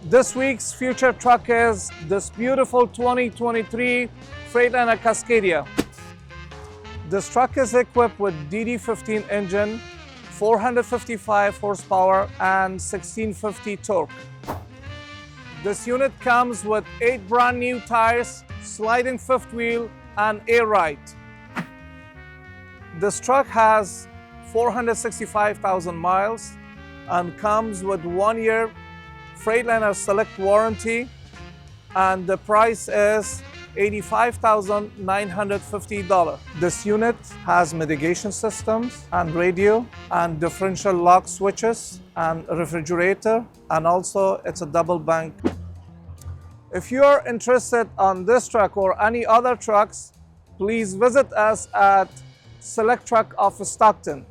This week's feature truck is this beautiful 2023 Freightliner Cascadia. This truck is equipped with DD15 engine, 455 horsepower and 1650 torque. This unit comes with 8 brand new tires, sliding fifth wheel and air ride. This truck has 465,000 miles and comes with 1 year Freightliner Select warranty, and the price is $85,950. This unit has mitigation systems and radio and differential lock switches and refrigerator, and also it's a double bank. If you are interested on this truck or any other trucks, please visit us at Select Truck of Stockton.